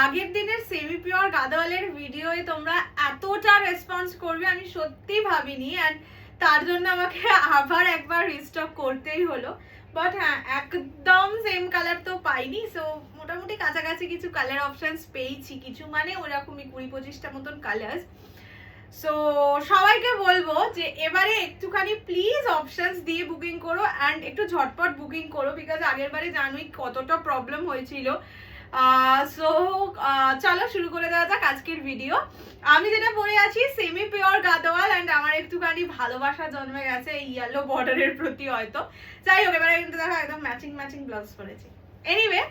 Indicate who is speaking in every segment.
Speaker 1: আগের দিনের semi pure গাদোয়ালের ভিডিওয়ে তোমরা এতটা রেসপন্স করবে আমি সত্যি ভাবিনি, অ্যান্ড তার জন্য আমাকে আবার একবার রিস্টক করতেই হলো। বাট হ্যাঁ, একদম সেম কালার তো পাইনি, সো মোটামুটি কাছাকাছি কিছু কালার অপশনস পেয়েছি, কিছু মানে ওরকমই 20-25টা মতন কালার্স। সো সবাইকে বলবো যে এবারে একটুখানি প্লিজ অপশনস দিয়ে বুকিং করো, অ্যান্ড একটু ঝটপট বুকিং করো, বিকজ আগের বারে জানোই কতটা প্রবলেম হয়েছিল। সো চলো শুরু করে দেওয়া যাক আজকের ভিডিও। আমি যেটা পরে আছি সেমি পিওর গাদোয়াল, অ্যান্ড আমার একটুখানি ভালোবাসা জন্মে গেছে এই ইয়েলো বর্ডারের প্রতি হয়তো। যাই হোক, এবারে কিন্তু দেখো একদম ম্যাচিং ব্লাউজ পরেছি। এনিওয়ে,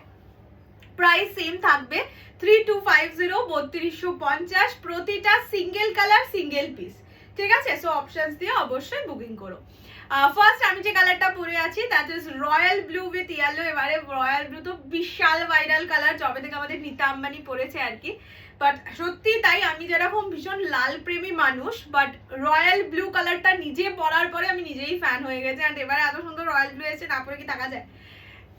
Speaker 1: প্রাইস সেম থাকবে 3250, 3250, প্রতিটা সিঙ্গেল কালার সিঙ্গেল পিস, ঠিক আছে? সো অপশনস দিয়ে অবশ্যই বুকিং করো। ফার্স্ট আমি যে কালারটা পরে আছি that is royal blue with yellow. এবারে রয়্যাল ব্লু তো বিশাল ভাইরাল কালার, যবে থেকে আমাদের নিতা আম্বানি পরেছে আর কি। বাট সত্যি তাই, আমি যেরকম ভীষণ লাল প্রেমী মানুষ, বাট রয়্যাল ব্লু কালারটা নিজে পরার পরে আমি নিজেই ফ্যান হয়ে গেছে। অ্যান্ড এবারে এত সুন্দর রয়্যাল ব্লু এসেছে, না পরে কি থাকা যায়?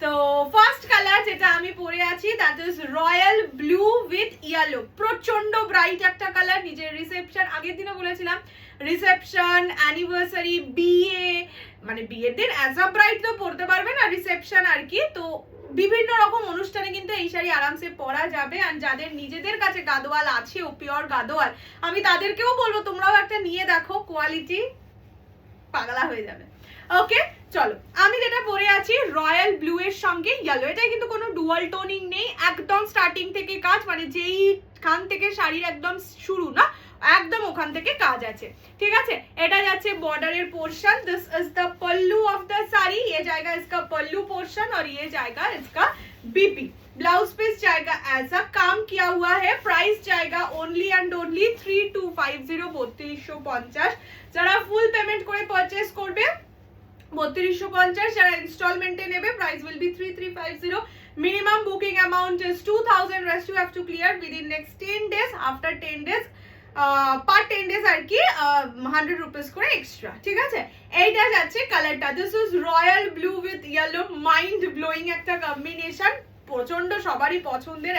Speaker 1: তো ফার্স্ট কালার যেটা আমি পরে আছি that is royal blue with yellow. প্রচন্ড ব্রাইট একটা কালার। নিজের রিসেপশন, আগের দিনে বলেছিলাম রিসেপশন, অ্যানিভার্সারি, বিয়ে, মানে বিয়ের দিন অ্যাজ আ ব্রাইট তো পরতে পারবে না, রিসেপশন আর কি। তো বিভিন্ন রকম অনুষ্ঠানে কিন্তু এই শাড়ি আরামসে পরা যাবে। আর যাদের নিজেদের কাছে গাদোয়াল আছে ও পিওর গাদোয়াল, আমি তাদেরকেও বলবো তোমরাও একটা নিয়ে দেখো, কোয়ালিটি পাগলা হয়ে যাবে। ওকে চলো, আমি যেটা পরে আছি রয়্যাল ব্লু এর সঙ্গে ইয়েলো। এটা কিন্তু কোনো ডুয়াল টোনিং নেই, একদম স্টার্টিং থেকে কাজ, মানে যেই খান থেকে শাড়ির একদম শুরু না, একদম ওখান থেকে কাজ আছে, ঠিক আছে? এটা যাচ্ছে বর্ডারের portion. This is the pallu of the sari. ये जाएगा इसका पल्लू पोर्शन और ये जाएगा इसका बीपी। ब्लाउज पीस जाएगा ऐसा काम किया हुआ है। प्राइस जाएगा ओनली एंड ओनली 3250, 3250। যারা ফুল পেমেন্ট করে পারচেজ করবে 3250, যারা ইনস্টলমেন্টে নেবে price will be 3350। Minimum booking amount is 2000, rest you have to clear within next 10 days. After 10 days per 10 days আর কি 100 রুপিস করে এক্সট্রা, ঠিক আছে? এইটা যাচ্ছে কালারটা। This is royal blue with yellow, mind blowing একটা কম্বিনেশন, প্রচন্ড সবারই পছন্দের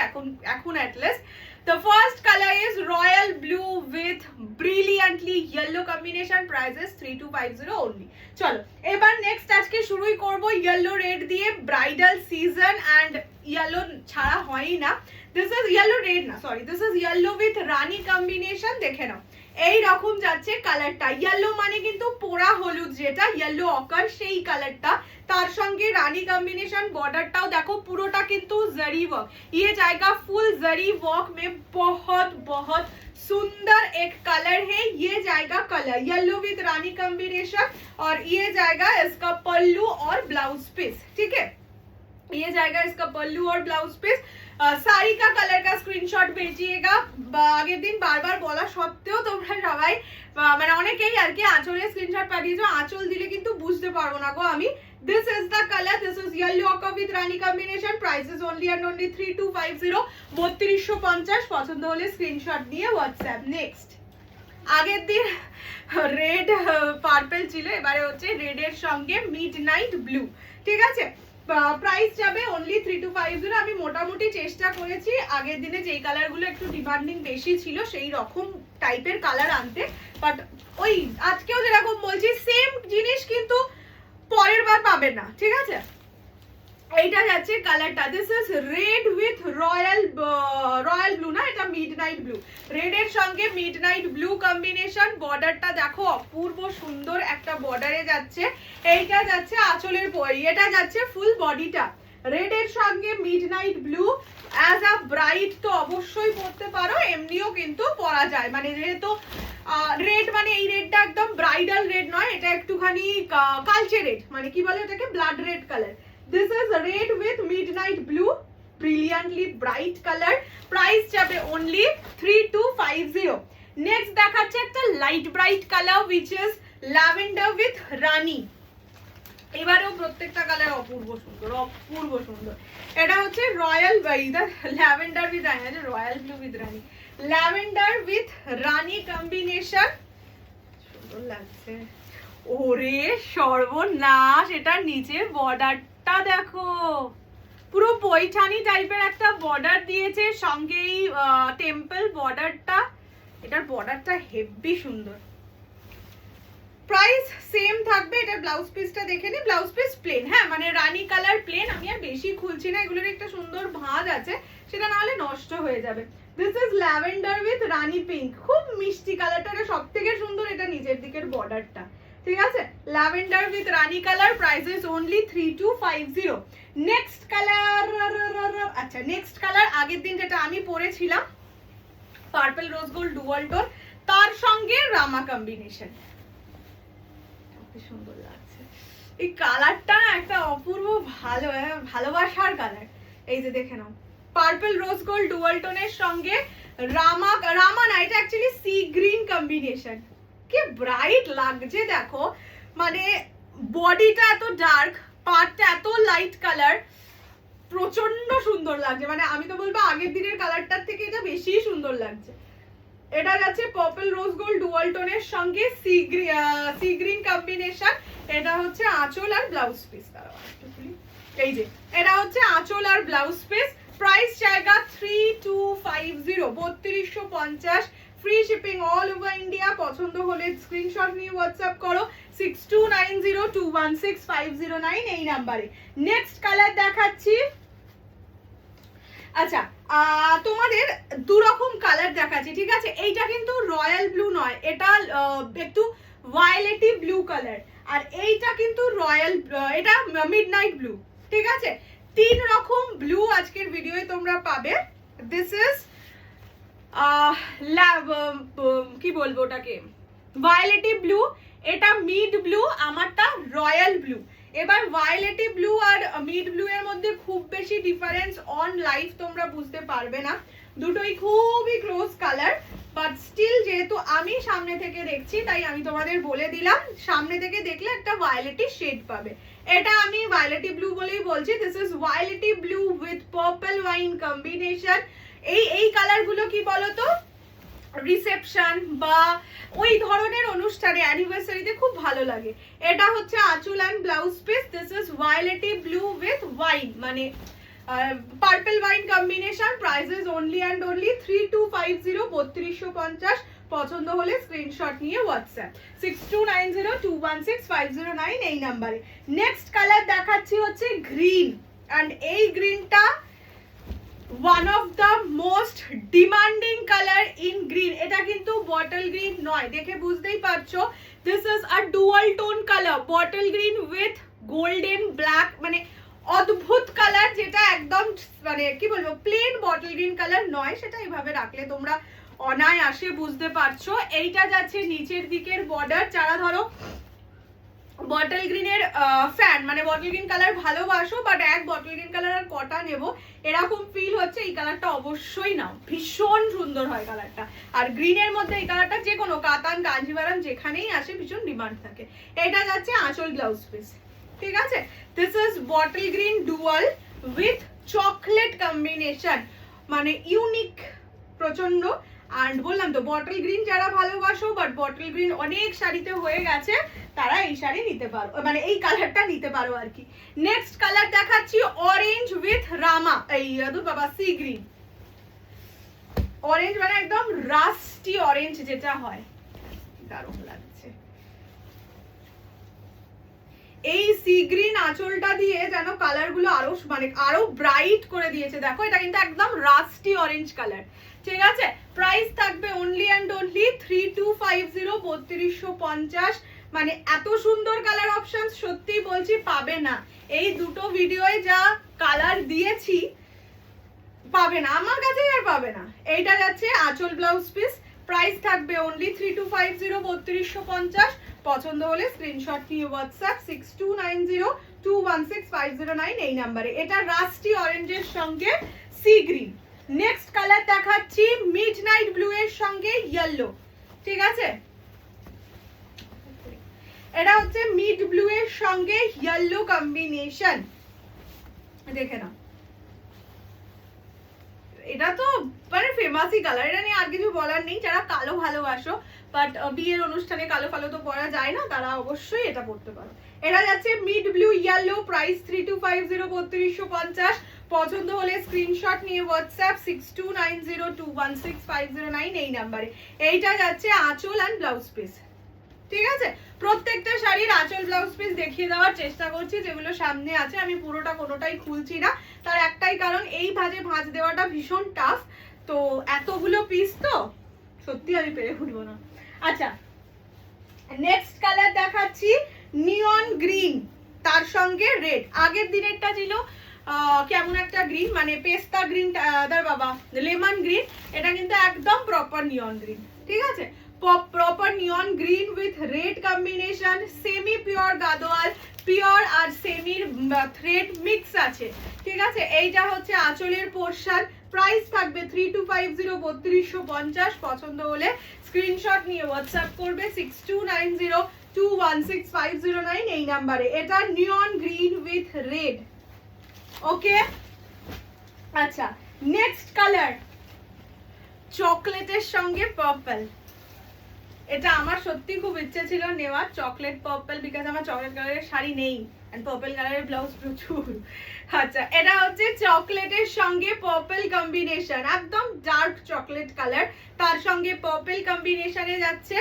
Speaker 1: এখন at least. The first color is royal blue with brilliantly yellow combination. Price is 3250 only. চলো এবার নেক্সট আজকে শুরুই করব ইয়েলো রেড দিয়ে। ব্রাইডাল সিজন অ্যান্ড ইয়েলো ছাড়া হয়ই না। দিস ইজ ইয়েলো রেড না, sorry, this is yellow with Rani combination. দেখে নাও এই রকম যাচ্ছে কালারটা। ইয়েলো মানে কিন্তু পোড়া হলুদ, যেটা ইয়েলো অকার সেই কালারটা, তার সঙ্গে রানী কম্বিনেশন। बॉर्डरটাও দেখো পুরোটা কিন্তু जरी वर्क। ये जाएगा फुल जरी वर्क में, बहुत बहुत सुंदर एक कलर है। ये जाएगा colour yellow with Rani combination, और ये जाएगा इसका पल्लू और ब्लाउज पीस, ठीक है? ये जाएगा इसका पल्लू और ब्लाउज पीस। साड़ी का कलर का स्क्रीनशॉट भेजिएगा। আগের দিন বারবার বলা সত্ত্বেও তোমরা সবাই মানে অনেকেই আর কি আঁচলের স্ক্রিনশট পাঠিয়েছো। আঁচল দিলে কিন্তু বুঝতে পারবো না গো আমি। This is the color. This is yellow ochre with rani combination. Price is only and only 3250, 3250। পছন্দ হলে স্ক্রিনশট নিয়ে হোয়াটসঅ্যাপ। নেক্সট, আগের দিন রেড পার্পল ছিল, এবারে হচ্ছে রেড এর সঙ্গে মিডনাইট ব্লু, ঠিক আছে? প্রাইস যাবে অনলি 3250। আমি মোটামুটি চেষ্টা করেছি আগের দিনে যেই কালারগুলো একটু ডিমান্ডিং বেশি ছিল সেই রকম টাইপের কালার আনতে, বাট ওই আজকেও যেরকম বলছি সেম জিনিস কিন্তু পরের বার পাবেন না, ঠিক আছে? এইটা যাচ্ছে কালারটা। This is red with royal blue না, এটা মিডনাইট ব্লু। রেড এর সঙ্গে মিডনাইট ব্লু কম্বিনেশন। বর্ডারটা দেখো অপূর্ব সুন্দর একটা বর্ডারে যাচ্ছে। এইটা যাচ্ছে আঁচলের পরি, এটা যাচ্ছে ফুল বডিটা। রেড এর সঙ্গে midnight blue as a bride তো অবশ্যই পরতে পারো, এমনিও কিন্তু পরা যায়। মানে যেহেতু রেড মানে এই রেডটা একদম ব্রাইডাল রেড নয়, এটা একটুখানি কালচে রেড, মানে কি বলে এটাকে, blood red colour. This is red with midnight blue, brilliantly bright color. Price যাবে only 3250। নেক্সট দেখাচ্ছে একটা light bright colour which is lavender with রানী। এবারেও প্রত্যেকটা কালার অপূর্ব সুন্দর, অপূর্ব সুন্দর। এটা হচ্ছে royal lavender with Rani, royal blue with Rani, lavender with Rani combination, সুন্দর লাগছে। ওরে সর্বনাশ, এটার নিচে বর্ডারটা দেখো, পুরো পৈঠানি টাইপের একটা বর্ডার দিয়েছে, সঙ্গে এই টেম্পল বর্ডারটা, এটার বর্ডারটা হেভি সুন্দর। প্রাইস সেম থাকবে। এটা ব্লাউজ পিসটা দেখে নি, ব্লাউজ পিস প্লেন, হ্যাঁ মানে রানী কালার প্লেন। আমি আর বেশি খুলছি না, এগুলোর একটা সুন্দর ভাঁজ আছে, সেটা না হলে নষ্ট হয়ে যাবে। This is lavender with Rani pink, খুব মিষ্টি কালারটা, এটা সব থেকে সুন্দর। এটা নিচের দিকের বর্ডারটা, ঠিক আছে, lavender with Rani colour. Price is only 3250। Next colour, আচ্ছা নেক্সট কালার আগের দিন যেটা আমি পরেছিলাম purple rose gold dual tone, তার সঙ্গে রামা কম্বিনেশন, সুন্দর লাগছে। এই কালারটা একটা অপূর্ব ভালো, ভালোবাসার কালার। এই যে দেখে নাও, পার্পল রোজ গোল্ড ডুয়াল টোনের সঙ্গে রামা না, এটা অ্যাকচুয়ালি সি গ্রিন কম্বিনেশন। কি ব্রাইট লাগছে দেখো, মানে বডিটা এত ডার্ক, পার্টটা এত লাইট কালার, প্রচন্ড সুন্দর লাগছে। মানে আমি তো বলবো আগের দিনের কালারটার থেকে এটা বেশি সুন্দর লাগছে। এটা যাচ্ছে পার্পল রোজ গোল্ড ডুয়াল টোনের সঙ্গে সি গ্রিন কম্বিনেশন। এটা হচ্ছে আঁচল আর ব্লাউজ পিস। এই যে এটা হচ্ছে আঁচল আর ব্লাউজ পিস। প্রাইস জায়গা 3250, 3250, free shipping all over India. পছন্দ হলে স্ক্রিনশট নিয়ে হোয়াটসঅ্যাপ করো 6290216509 এই নাম্বারে। নেক্সট কালার দেখাচ্ছি। আচ্ছা তোমাদের দু রকম কালার দেখাচ্ছি, ঠিক আছে। এইটা কিন্তু রয়্যাল ব্লু নয়, এটা একটু ভায়োলেটি ব্লু কালার, আর এইটা কিন্তু রয়্যাল, এটা মিডনাইট ব্লু, ঠিক আছে। তিন রকম ব্লু আজকের ভিডিওয়ে তোমরা পাবে। দিস ইজ কি বলবো ওটাকে, ভায়োলেটি ব্লু, এটা মিড ব্লু, আমারটা রয়্যাল ব্লু। এবার ভায়োলেটি ব্লু আর মিড ব্লু এর মধ্যে খুব বেশি ডিফারেন্স অন লাইভ তোমরা বুঝতে পারবে না, দুটোই খুবই ক্লোজ কালার। বাট স্টিল যেহেতু আমি সামনে থেকে দেখছি তাই আমি তোমাদের বলে দিলাম, সামনে থেকে দেখলে একটা ভায়োলেটি শেড পাবে। এটা আমি ভায়োলেটি ব্লু বলেই বলছি। This is violety blue with purple wine combination. এই কালারগুলো কি বলতো, রিসেপশন বা ওই ধরনের অনুষ্ঠানে, অ্যানিভার্সারিতে খুব ভালো লাগে। এটা হচ্ছে আঁচল and blouse piece. This is violety blue with wine, মানে purple wine combination. Price is only and only 3250, 3250। পছন্দ হলে স্ক্রিনশট নিয়ে হোয়াটসঅ্যাপ 6290216509 এই নাম্বারে। নেক্সট কালার দেখাচ্ছি হচ্ছে গ্রিন, অ্যান্ড এই গ্রিনটা one of the most demanding color in green। এটা কিন্তু বটল গ্রিন নয়, দেখে বুঝতেই পারছো। This is a dual tone colour, bottle green with golden black, মানে অদ্ভুত কালার, যেটা একদম মানে কি বলবো প্লেন বটল গ্রিন কালার নয়, সেটা এইভাবে রাখলে তোমরা অনায়াসে বুঝতে পারছো। এইটা যাচ্ছে নিচের দিকের বর্ডার। যারা ধরো বটল গ্রিনের ফ্যান, মানে বটল গ্রিন কালার ভালোবাসো বাট এক বটল গ্রিন কালার আর কটা নেবো এরকম ফিল হচ্ছে, এই কালারটা অবশ্যই নাও, ভীষণ সুন্দর হয় কালারটা। আর গ্রিনের মধ্যে এই কালারটা যে কোনো কাতান কাঞ্জিভারাম যেখানেই আসে ভীষণ ডিমান্ড থাকে। এটা যাচ্ছে আঁচল ব্লাউজ পিস, ঠিক আছে। This is bottle green dual with chocolate combination, মানে ইউনিক প্রচন্ড। আর বললাম তো বটল গ্রিন যারা ভালোবাসো বাট বটল গ্রিন অনেক শাড়িতে হয়ে গেছে, তারা এই শাড়ি নিতে পারো, মানে এই কালারটা নিতে পারো আর কি। নেক্সট কালার দেখাচ্ছি অরেঞ্জ উইথ রামা, এই বাবা সি গ্রিন। অরেঞ্জ মানে একদম রাস্টি অরেঞ্জ যেটা হয়, দারুণ লাগছে। এই সি গ্রিন আঁচলটা দিয়ে যেন কালার গুলো আরো মানে আরো ব্রাইট করে দিয়েছে। দেখো এটা কিন্তু একদম রাস্টি অরেঞ্জ কালার, ঠিক আছে। প্রাইস থাকবে অনলি অ্যান্ড অনলি 3250, 3250। মানে এত সুন্দর কালার অপশন সত্যি বলছি পাবে না, এই দুটো ভিডিওয়ে যা কালার দিয়েছি পাবে না, আমার কাছেই আর পাবে না। এইটা যাচ্ছে আঁচল ব্লাউজ পিস। প্রাইস থাকবে অনলি 3250, 3250। পছন্দ হলে স্ক্রিনশট নিয়ে হোয়াটসঅ্যাপ 6290216509 এই নাম্বারে। এটা রাস্টি অরেঞ্জের সঙ্গে সি গ্রিন। নেক্সট কালার দেখাচ্ছি মিডনাইট ব্লু এর সঙ্গে ইয়েলো, ঠিক আছে। এটা হচ্ছে মিড ব্লু এর সঙ্গে ইয়েলো কম্বিনেশন, দেখে নাও। এটা তো মানে ফেমাসই কালার, এটা নিয়ে আর কিছু বলার নেই। যারা কালো ভালোবাসো বাট বিয়ের অনুষ্ঠানে কালো ফালো তো পরা যায় না, তারা অবশ্যই এটা পরতে পারো। এটা যাচ্ছে মিড ব্লু ইয়েলো। প্রাইস 3250, 3250। পছন্দ হলে স্ক্রিনশট নিয়ে হোয়াটসঅ্যাপ 6290216509 এই নাম্বারে। এইটা যাচ্ছে আঁচল অ্যান্ড ব্লাউজ পিস, ঠিক আছে? প্রত্যেকটা শাড়ির আঁচল ব্লাউজ পিস দেখিয়ে দেওয়ার চেষ্টা করছি, যেগুলো সামনে আছে আমি পুরোটা কোনোটাই খুলছি না, তার একটাই কারণ এই ভাঁজ দেওয়াটা ভীষণ টাফ, তো এতগুলো পিস তো সত্যি আমি পেরে উঠবো না। আচ্ছা, নেক্সট কালার দেখাচ্ছি নিয়ন গ্রিন, তার সঙ্গে রেড। আগের দিনেরটা ছিল কেমন একটা গ্রিন, মানে পেস্তা গ্রিন, বাবা লেমন গ্রিন, এটা কিন্তু একদম প্রপার নিয়ন গ্রিন, ঠিক আছে? Proper neon green with red combination, semi pure Gadwal, pure আর সেমির থ্রেড মিক্স আছে, ঠিক আছে? এইটা হচ্ছে আঁচলের পোর্শন, প্রাইস থাকবে 3250 3250। পছন্দ হলে স্ক্রিনশট নিয়ে হোয়াটসঅ্যাপ করবে 6290216509 এই নাম্বারে। এটা নিয়ন গ্রিন উইথ রেড, ওকে? আচ্ছা, নেক্সট কালার চকলেটের সঙ্গে পার্পল। এটা আমার সত্যি খুব ইচ্ছে ছিল নেওয়ার, চকলেট পার্পল, বিকজ আমার চকলেট কালারের শাড়ি নেই এন্ড পার্পল কালারের ব্লাউজ প্রচুর। আচ্ছা, এটা হচ্ছে চকলেটের সঙ্গে পার্পল কম্বিনেশন, একদম ডার্ক চকলেট কালার, তার সঙ্গে পার্পল কম্বিনেশনে যাচ্ছে,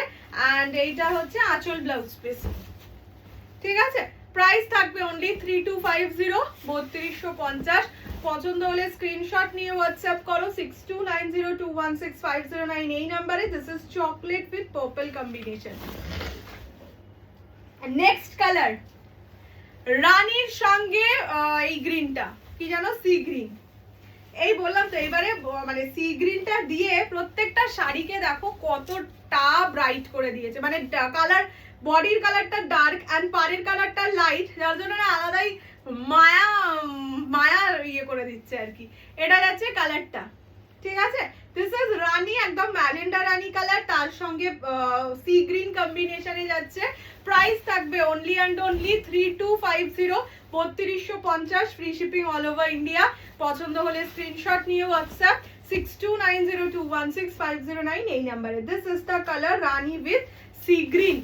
Speaker 1: এন্ড এইটা হচ্ছে আঁচল ব্লাউজ পিস, ঠিক আছে? প্রাইস থাকবে অনলি 3250 3250। পছন্দ হলে স্ক্রিনশট নিয়ে হোয়াটসঅ্যাপ করো 6290216509 এই নাম্বারে। This is chocolate with purple combination. Next colour রানীর সঙ্গে এই গ্রিনটা কি জানো, সি গ্রিন। এই বললাম তো, এবারে মানে সি গ্রিনটা দিয়ে প্রত্যেকটা শাড়িকে দেখো কতটা ব্রাইট করে দিয়েছে, মানে কালার, বডির কালারটা ডার্ক এন্ড পাড়ের কালারটা লাইট, যার জন্য আলাদাই মায়া মায়া ইয়ে করে দিচ্ছে আর কি। এটা যাচ্ছে কালারটা, ঠিক আছে? দিস ইজ রানী, একদম ম্যাজেন্ডা রানী কালার, তার সঙ্গে সি গ্রিন কম্বিনেশনে যাচ্ছে। প্রাইস থাকবে only and only 3250 3250, free shipping all over India. পছন্দ হলে স্ক্রিনশট নিয়ে হোয়াটসঅ্যাপ 6290216509 এই নাম্বারে। This is the colour Rani with sea green.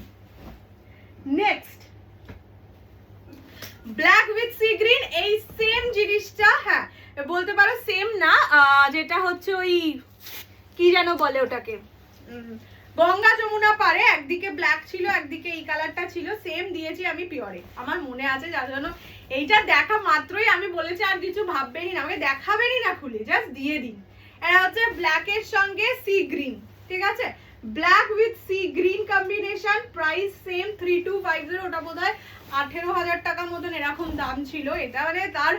Speaker 1: Next black with sea green, এই সেম জিনিসটা, হ্যাঁ বলতে পারো সেম না, যেটা হচ্ছে ওই কি যেন বলে ওটাকে, গঙ্গা যমুনা পারে, একদিকে ব্ল্যাক ছিল একদিকে এই কালারটা ছিল, সেম দিয়েছি আমি পিওরে, আমার মনে আছে, যার জন্য এইটা দেখা মাত্রই আমি বলেছি আর কিছু ভাববেনই না, আমাকে দেখাবেনই না, খুলে জাস্ট দিয়ে দিন। এটা হচ্ছে ব্ল্যাকের সঙ্গে সি গ্রিন, ঠিক আছে? Black with sea green combination, price same 3250। ওটা বোধহয় 18,000 টাকার মতন এরকম দাম ছিল, এটা মানে তার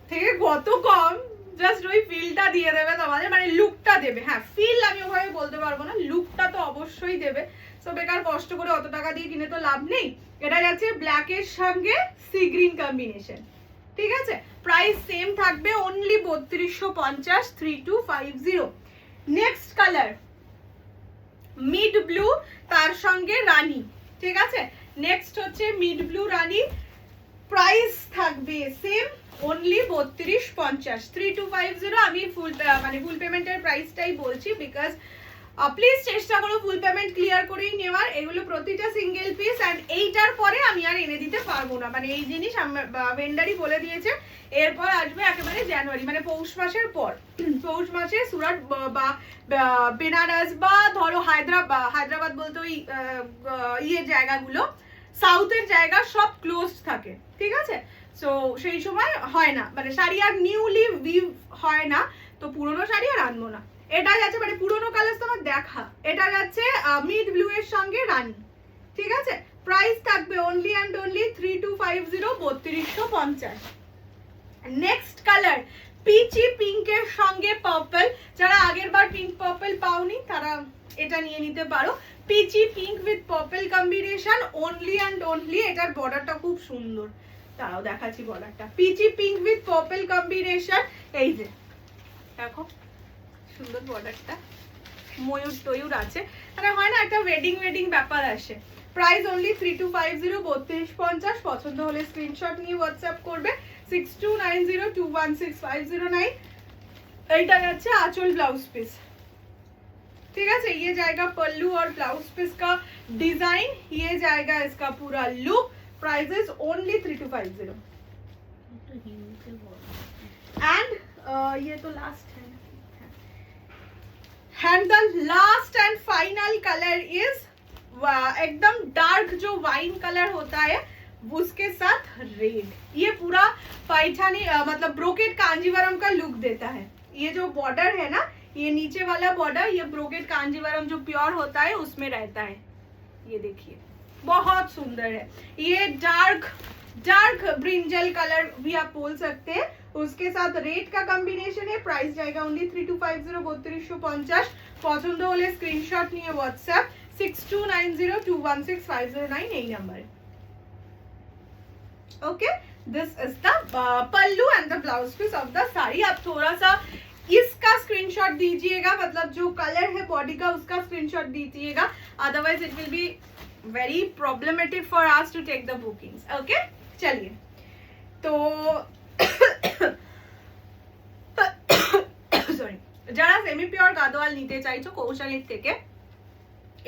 Speaker 1: থেকে কত কম, জাস্ট ওই ফিলটা দিয়ে দেবে তোমাদের, মানে লুকটা দেবে। হ্যাঁ, ফিল আমি ওভাবে বলতে পারবো না, লুকটা তো অবশ্যই দেবে, সো বেকার কষ্ট করে অত টাকা দিয়ে কিনে তো লাভ নেই। এটা যাচ্ছে ব্ল্যাকের সঙ্গে সি গ্রিন কম্বিনেশন, ঠিক আছে? প্রাইস সেম থাকবে only 3250 3250। Next colour mid blue, তার সঙ্গে রানী, ঠিক আছে? নেক্সট হচ্ছে মিড ব্লু রানী, প্রাইস থাকবে সেম অনলি 3250 3250। আমি ফুল মানে ফুল পেমেন্টের প্রাইসটাই বলছি, বিকজ প্লিজ চেষ্টা করো ফুল পেমেন্ট ক্লিয়ার করেই নেওয়ার। এগুলো প্রতিটা সিঙ্গেল পিস, অ্যান্ড এইটার পরে আমি আর এনে দিতে পারবো না, মানে এই জিনিস ভেন্ডারই বলে দিয়েছে, এরপর আসবে একেবারে জানুয়ারি, মানে পৌষ মাসের পর। পৌষ মাসে সুরাট বা বেনারস বা ধরো হায়দ্রাবাদ বলতে ওই ইয়ের জায়গাগুলো, সাউথের জায়গা সব ক্লোজ থাকে, ঠিক আছে? সো সেই সময় হয় না, মানে শাড়ি আর নিউলি উইভ হয় না, তো পুরোনো শাড়ি আর আনবো না। এটা যাচ্ছে মানে পুরোনো কালার তোমার দেখা, এটা যাচ্ছে মিড ব্লু এর সঙ্গে রানী, ঠিক আছে? প্রাইস থাকবে only and only 3250 3250। Next colour peachy পিঙ্কের সঙ্গে পার্পল, যারা আগের বার পিঙ্ক পার্পল পাওনি তারা এটা নিয়ে নিতে পারো। Peachy pink with purple combination only and only. এটার বর্ডারটা খুব সুন্দর, তারাও দেখাচ্ছি বর্ডারটা। Peachy pink with purple combination, এই যে দেখো সুন্দর বর্ডারটা, ময়ূর টয়ূর আছে, মানে হয় না একটা ওয়েডিং ব্যাপার আসে। Price only 3250 3250। পছন্দ হলে স্ক্রিনশট নিয়ে হোয়াটসঅ্যাপ করবে 6290216509। এইটা যাচ্ছে आंचल ब्लाउज पीस, ठीक है? ये जाएगा पल्लू और ब्लाउज पीस का डिजाइन, ये जाएगा इसका पूरा look. Price is only 3250। And ये तो लास्ट है and the last and final colour is एकदम डार्क जो वाइन कलर होता है उसके साथ रेड। ये पूरा पैठानी मतलब ब्रोकेड कांजीवरम का लुक देता है। ये जो बॉर्डर है ना, ये नीचे वाला बॉर्डर, ये ब्रोकेड कांजीवरम जो प्योर होता है उसमें रहता है। ये देखिए बहुत सुंदर है। ये डार्क ब्रिंजल कलर भी आप बोल सकते हैं, उसके साथ रेड का कॉम्बिनेशन है। प्राइस जाएगा ओनली 3250 3250। পছন্দ হলে স্ক্রিনশট নিয়ে হোয়াটসঅ্যাপ 6290216509 এই নাম্বারে। Okay, this is the pallu and the blouse piece of the sari. आप थोड़ा सा इसका स्क्रीनशॉट दीजिएगा, मतलब जो कलर है बॉडी का उसका स्क्रीनशॉट दीजिएगा, otherwise it will be very problematic for us to take the bookings. Okay, चलिए तो সরি, যারা সেমি পিওর গাদোয়াল নিতে চাইছো কৌশালীর থেকে,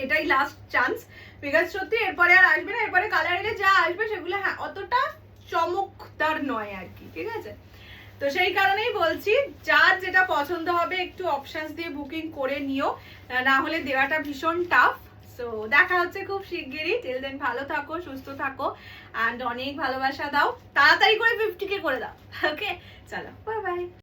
Speaker 1: এটাই লাস্ট চান্স। বিকজ সত্যি এরপরে আর আসবে না, এরপরে কালার এলে যা আসবে সেগুলো হ্যাঁ অতটা চমকদার নয় আর কি, ঠিক আছে? তো সেই কারণেই বলছি যার যেটা পছন্দ হবে একটু অপশনস দিয়ে বুকিং করে নিও, না হলে দেওয়াটা ভীষণ টাফ। সো দেখা হচ্ছে খুব শিগগিরই। টিল দেন ভালো থাকো, সুস্থ থাকো অ্যান্ড অনেক ভালোবাসা দাও। তাড়াতাড়ি করে 50K করে দাও। ওকে, চলো, বাই বাই।